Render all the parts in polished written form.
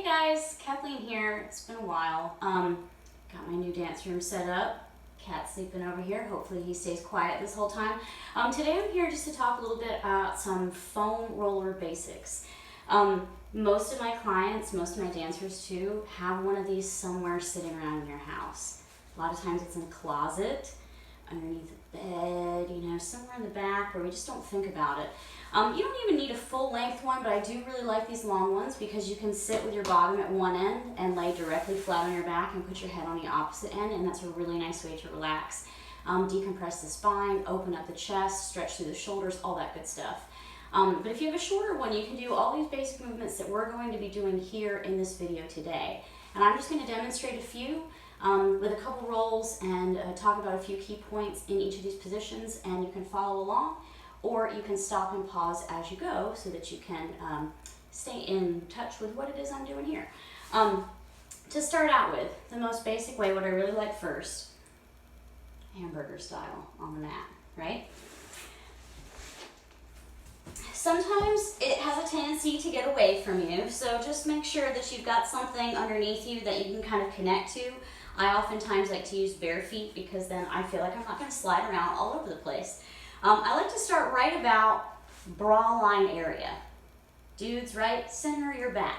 Hey guys, Kathleen here. It's been a while. Got my new dance room set up. Cat's sleeping over here. Hopefully he stays quiet this whole time. Today I'm here just to talk a little bit about some foam roller basics. Most of my clients, most of my dancers too, have one of these somewhere sitting around in your house. A lot of times it's in a closet, underneath the bed, somewhere in the back where we just don't think about it. You don't even need a full length one, but I do really like these long ones because you can sit with your bottom at one end and lay directly flat on your back and put your head on the opposite end, and that's a really nice way to relax. Decompress the spine, open up the chest, stretch through the shoulders, all that good stuff. But if you have a shorter one, you can do all these basic movements that we're going to be doing here in this video today. And I'm just going to demonstrate a few with a couple rolls and talk about a few key points in each of these positions, and you can follow along, or you can stop and pause as you go so that you can stay in touch with what it is I'm doing here. To start out with, the most basic way, what I really like first, hamburger style on the mat, right? Sometimes it has a tendency to get away from you, so just make sure that you've got something underneath you that you can kind of connect to. I oftentimes like to use bare feet because then I feel like I'm not going to slide around all over the place. I like to start right about bra line area. Dudes, right center your back.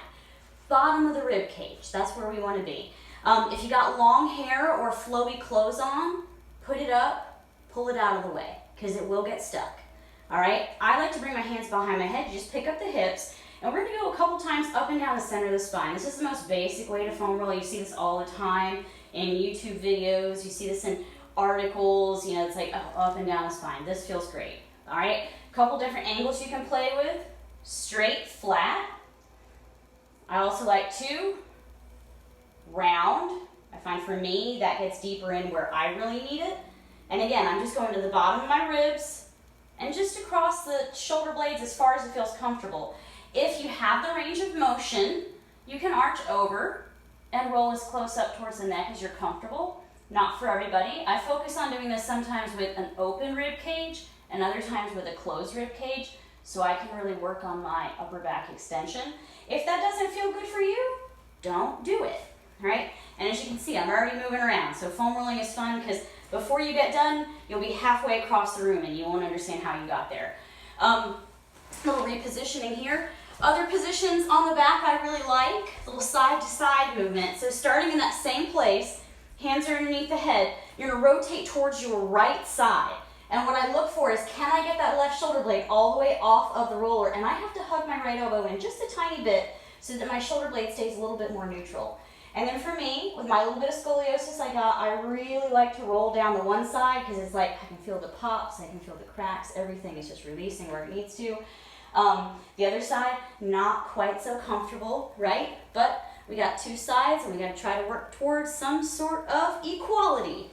Bottom of the rib cage, that's where we want to be. If you got long hair or flowy clothes on, put it up, pull it out of the way, because it will get stuck. All right, I like to bring my hands behind my head. You just pick up the hips, and we're going to go a couple times up and down the center of the spine. This is the most basic way to foam roll. You see this all the time in YouTube videos. You see this in articles. It's like up and down the spine. This feels great. All right, a couple different angles you can play with. Straight, flat. I also like to round. I find for me that gets deeper in where I really need it. And again, I'm just going to the bottom of my ribs and just across the shoulder blades as far as it feels comfortable. If you have the range of motion, you can arch over and roll as close up towards the neck as you're comfortable. Not for everybody. I focus on doing this sometimes with an open rib cage and other times with a closed rib cage, so I can really work on my upper back extension. If that doesn't feel good for you, don't do it, right? And as you can see, I'm already moving around, so foam rolling is fun because before you get done, you'll be halfway across the room and you won't understand how you got there. Little repositioning here. Other positions on the back I really like, little side to side movement. So starting in that same place, hands are underneath the head, you're gonna rotate towards your right side. And what I look for is, can I get that left shoulder blade all the way off of the roller? And I have to hug my right elbow in just a tiny bit so that my shoulder blade stays a little bit more neutral. And then for me, with my little bit of scoliosis I got, I really like to roll down the one side because it's like I can feel the pops, I can feel the cracks, everything is just releasing where it needs to. The other side, not quite so comfortable, right? But we got two sides and we got to try to work towards some sort of equality.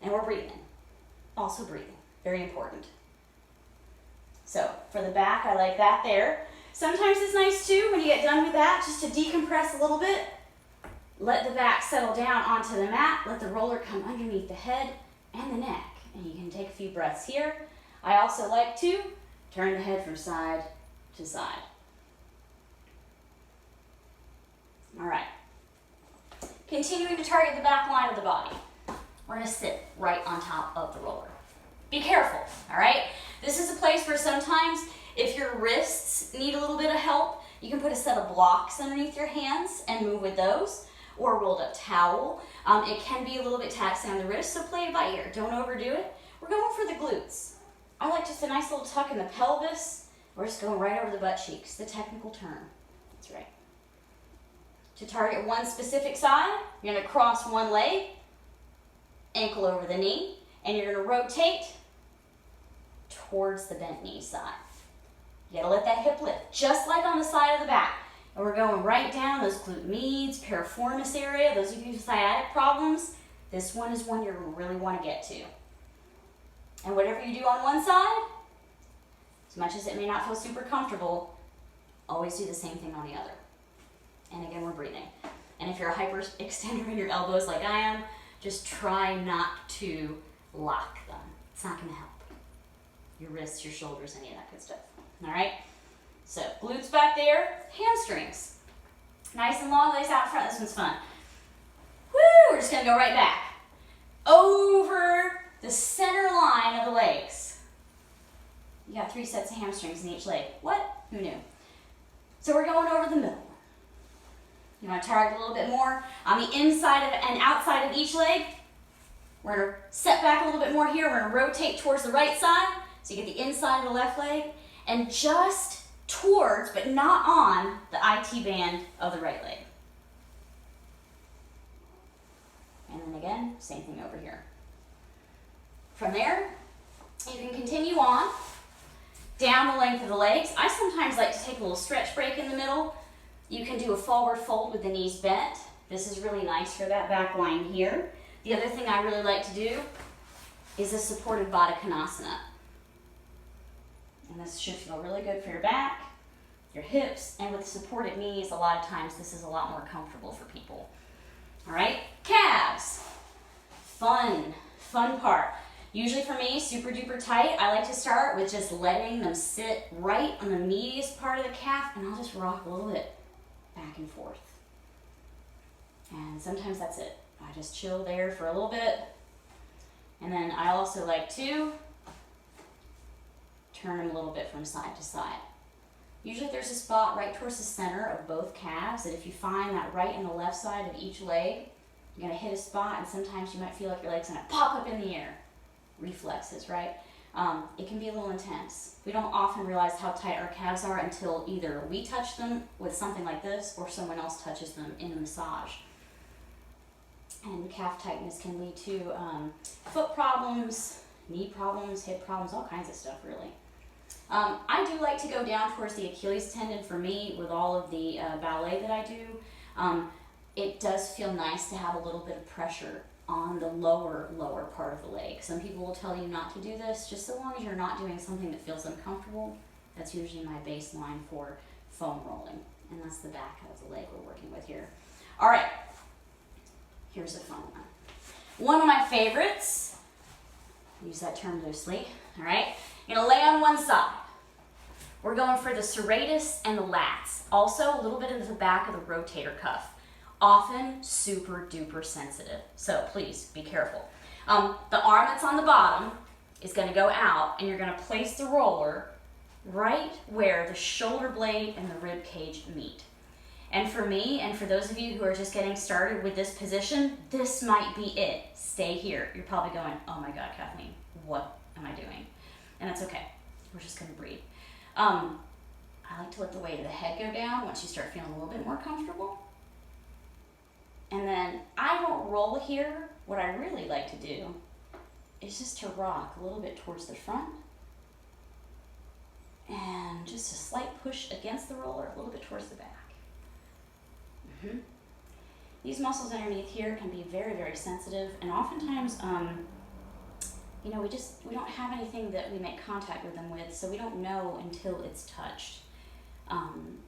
And we're breathing. Also breathing, very important. So for the back, I like that there. Sometimes it's nice too, when you get done with that, just to decompress a little bit. Let the back settle down onto the mat. Let the roller come underneath the head and the neck. And you can take a few breaths here. I also like to turn the head from side to side. All right. Continuing to target the back line of the body. We're going to sit right on top of the roller. Be careful, all right? This is a place where sometimes if your wrists need a little bit of help, you can put a set of blocks underneath your hands and move with those, or a rolled up towel. It can be a little bit taxing on the wrist, so play it by ear. Don't overdo it. We're going for the glutes. I like just a nice little tuck in the pelvis. We're just going right over the butt cheeks, the technical term. That's right. To target one specific side, you're going to cross one leg, ankle over the knee, and you're going to rotate towards the bent knee side. You got to let that hip lift, just like on the side of the back. And we're going right down those glute medius, piriformis area. Those of you with sciatic problems, this one is one you're going to really want to get to. And whatever you do on one side, as much as it may not feel super comfortable, always do the same thing on the other. And again, we're breathing. And if you're a hyperextender in your elbows like I am, just try not to lock them. It's not going to help. Your wrists, your shoulders, any of that good stuff. All right? So glutes back there, hamstrings. Nice and long legs out in front. This one's fun. Woo! We're just gonna go right back. Over the center line of the legs. You got 3 sets of hamstrings in each leg. What? Who knew? So we're going over the middle. You want to target a little bit more on the inside of and outside of each leg. We're going to set back a little bit more here. We're going to rotate towards the right side. So you get the inside of the left leg and just towards, but not on, the IT band of the right leg. And then again, same thing over here. From there, you can continue on down the length of the legs. I sometimes like to take a little stretch break in the middle. You can do a forward fold with the knees bent. This is really nice for that back line here. The other thing I really like to do is a supported Baddha Konasana. And this should feel really good for your back, your hips, and with supported knees, a lot of times this is a lot more comfortable for people. All right, calves. Fun part. Usually for me, super duper tight. I like to start with just letting them sit right on the meatiest part of the calf, and I'll just rock a little bit back and forth. And sometimes that's it. I just chill there for a little bit. And then I also like to turn them a little bit from side to side. Usually there's a spot right towards the center of both calves that if you find that right and the left side of each leg, you're gonna hit a spot, and sometimes you might feel like your leg's gonna pop up in the air. Reflexes, right? It can be a little intense. We don't often realize how tight our calves are until either we touch them with something like this or someone else touches them in a massage. And calf tightness can lead to foot problems, knee problems, hip problems, all kinds of stuff really. I do like to go down towards the Achilles tendon for me with all of the ballet that I do. It does feel nice to have a little bit of pressure on the lower part of the leg. Some people will tell you not to do this, just so long as you're not doing something that feels uncomfortable. That's usually my baseline for foam rolling, and that's the back of the leg we're working with here. All right, here's a fun one. One of my favorites, use that term loosely, all right? You're gonna lay on one side. We're going for the serratus and the lats. Also, a little bit of the back of the rotator cuff. Often super duper sensitive, so please be careful. The arm that's on the bottom is going to go out, and you're going to place the roller right where the shoulder blade and the rib cage meet. And for me, and for those of you who are just getting started with this position, this might be it. Stay here. You're probably going, oh my God, Kathleen, what am I doing? And that's okay. We're just going to breathe. I like to let the weight of the head go down once you start feeling a little bit more comfortable. And then I don't roll here. What I really like to do is just to rock a little bit towards the front and just a slight push against the roller, a little bit towards the back. These muscles underneath here can be very, very sensitive, and oftentimes, you know, we don't have anything that we make contact with them with, so we don't know until it's touched.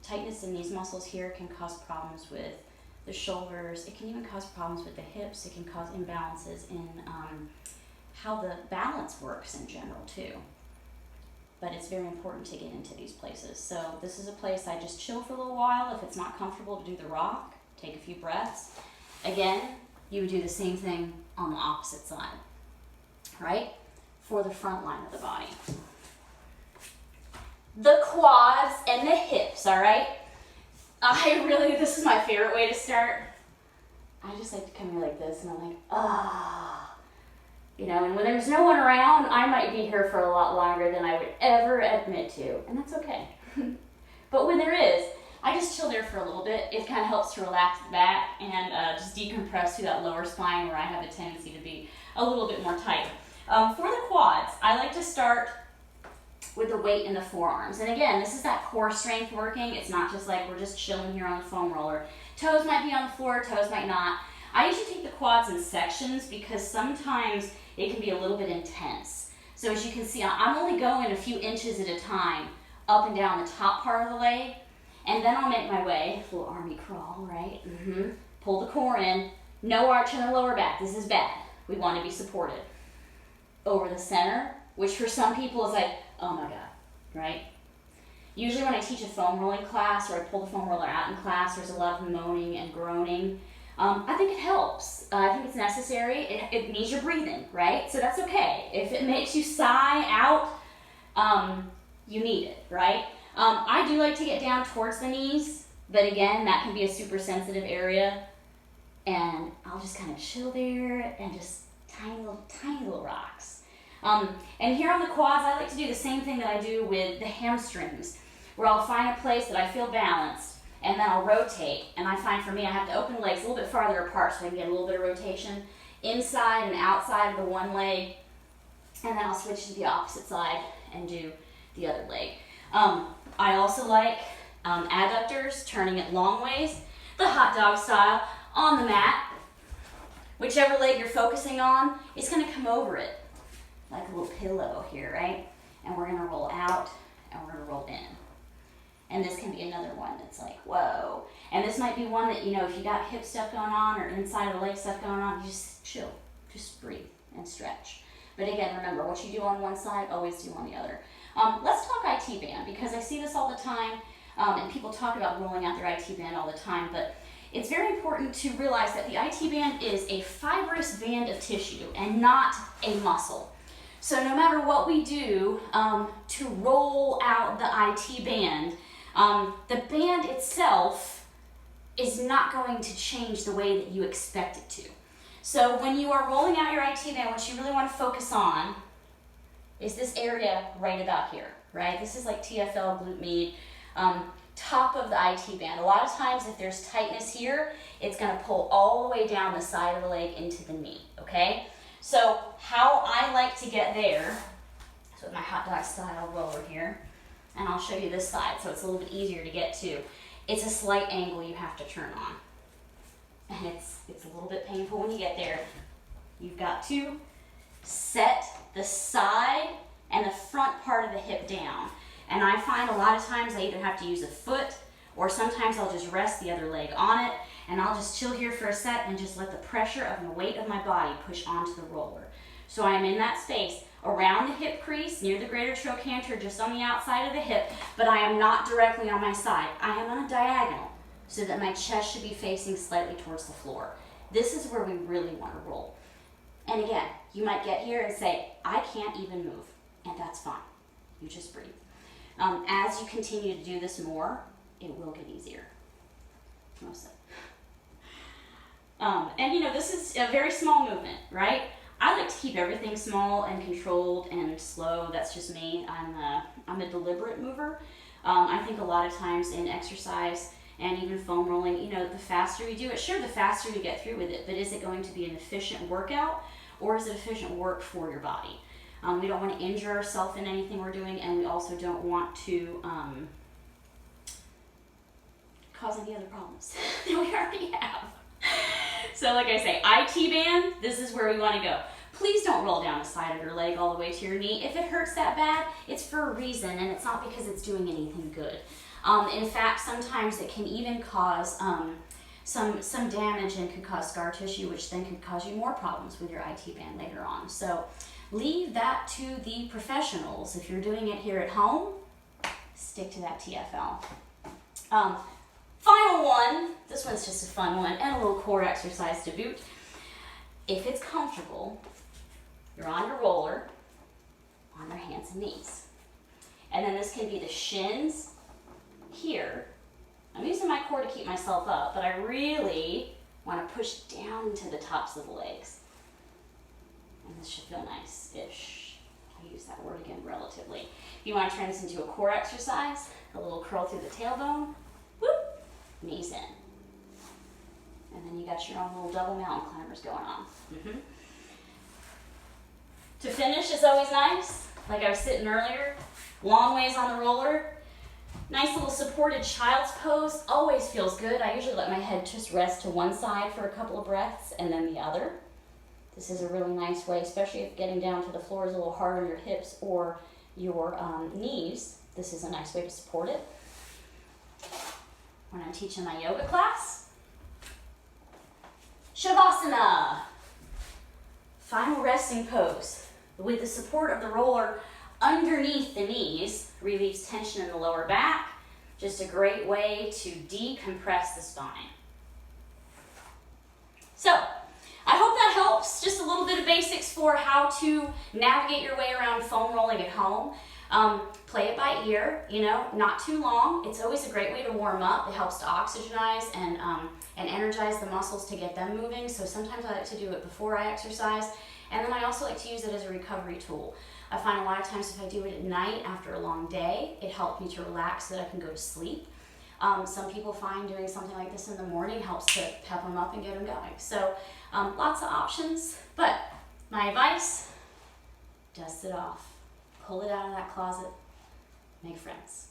Tightness in these muscles here can cause problems with the shoulders. It can even cause problems with the hips. It can cause imbalances in how the balance works in general too. But it's very important to get into these places. So this is a place I just chill for a little while. If it's not comfortable to do the rock, take a few breaths. Again, you would do the same thing on the opposite side, right? For the front line of the body. The quads and the hips, all right? This is my favorite way to start. I just like to come here like this, and I'm like, ah. You know, and when there's no one around, I might be here for a lot longer than I would ever admit to, and that's okay. But when there is, I just chill there for a little bit. It kind of helps to relax the back and just decompress through that lower spine where I have a tendency to be a little bit more tight. For the quads, I like to start with the weight in the forearms. And again, this is that core strength working. It's not just like we're just chilling here on the foam roller. Toes might be on the floor, toes might not. I usually take the quads in sections because sometimes it can be a little bit intense. So as you can see, I'm only going a few inches at a time up and down the top part of the leg, and then I'll make my way, a little army crawl, right? Pull the core in, no arch in the lower back. This is bad. We want to be supported. Over the center, which for some people is like, oh my God, right? Usually when I teach a foam rolling class or I pull the foam roller out in class, there's a lot of moaning and groaning. I think it helps. I think it's necessary. It means you're breathing, right? So that's okay. If it makes you sigh out, you need it, right? I do like to get down towards the knees, but again, that can be a super sensitive area. And I'll just kind of chill there and just tiny little rocks. And here on the quads, I like to do the same thing that I do with the hamstrings, where I'll find a place that I feel balanced, and then I'll rotate. And I find for me, I have to open the legs a little bit farther apart so I can get a little bit of rotation inside and outside of the one leg, and then I'll switch to the opposite side and do the other leg. I also like adductors, turning it long ways, the hot dog style, on the mat. Whichever leg you're focusing on is going to come over it, like a little pillow here, right? And we're going to roll out, and we're going to roll in. And this can be another one that's like, whoa. And this might be one that, if you got hip stuff going on or inside of the leg stuff going on, you just chill, just breathe and stretch. But again, remember, what you do on one side, always do on the other. Let's talk IT band, because I see this all the time, and people talk about rolling out their IT band all the time, but it's very important to realize that the IT band is a fibrous band of tissue and not a muscle. So no matter what we do to roll out the IT band, the band itself is not going to change the way that you expect it to. So when you are rolling out your IT band, what you really want to focus on is this area right about here, right? This is like TFL, glute med, top of the IT band. A lot of times if there's tightness here, it's going to pull all the way down the side of the leg into the knee, okay? So how I like to get there, so with my hot dog style roller here, and I'll show you this side so it's a little bit easier to get to. It's a slight angle you have to turn on. And it's a little bit painful when you get there. You've got to set the side and the front part of the hip down. And I find a lot of times I either have to use a foot, or sometimes I'll just rest the other leg on it, and I'll just chill here for a sec and just let the pressure of the weight of my body push onto the roller. So I am in that space around the hip crease, near the greater trochanter, just on the outside of the hip, but I am not directly on my side. I am on a diagonal, so that my chest should be facing slightly towards the floor. This is where we really want to roll. And again, you might get here and say, I can't even move, and that's fine. You just breathe. As you continue to do this more, it will get easier. Most of it. And this is a very small movement, right? I like to keep everything small and controlled and slow. That's just me. I'm a deliberate mover. I think a lot of times in exercise and even foam rolling, the faster you do it, sure, the faster you get through with it, but is it going to be an efficient workout, or is it efficient work for your body? We don't want to injure ourselves in anything we're doing, and we also don't want to cause any other problems that we already have. So like I say, IT band, this is where we want to go. Please don't roll down the side of your leg all the way to your knee. If it hurts that bad, it's for a reason, and it's not because it's doing anything good. In fact, sometimes it can even cause some damage and could cause scar tissue, which then could cause you more problems with your IT band later on. So leave that to the professionals. If you're doing it here at home, stick to that TFL. Final one, this one's just a fun one, and a little core exercise to boot. If it's comfortable, you're on your roller, on your hands and knees. And then this can be the shins here. I'm using my core to keep myself up, but I really want to push down into the tops of the legs. And this should feel nice-ish. I'll use that word again relatively. If you want to turn this into a core exercise, a little curl through the tailbone, whoop, knees in. And then you got your own little double mountain climbers going on. To finish is always nice. Like I was sitting earlier, long ways on the roller. Nice little supported child's pose, always feels good. I usually let my head just rest to one side for a couple of breaths and then the other. This is a really nice way, especially if getting down to the floor is a little hard on your hips or your knees. This is a nice way to support it. When I'm teaching my yoga class, Shavasana, final resting pose with the support of the roller underneath the knees, relieves tension in the lower back. Just a great way to decompress the spine. So, I hope that helps. Just a little bit of basics for how to navigate your way around foam rolling at home. Play it by ear, not too long. It's always a great way to warm up. It helps to oxygenize and energize the muscles to get them moving. So sometimes I like to do it before I exercise. And then I also like to use it as a recovery tool. I find a lot of times if I do it at night after a long day, it helps me to relax so that I can go to sleep. Some people find doing something like this in the morning helps to pep them up and get them going. So lots of options, but my advice, dust it off. Pull it out of that closet. Make friends.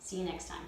See you next time.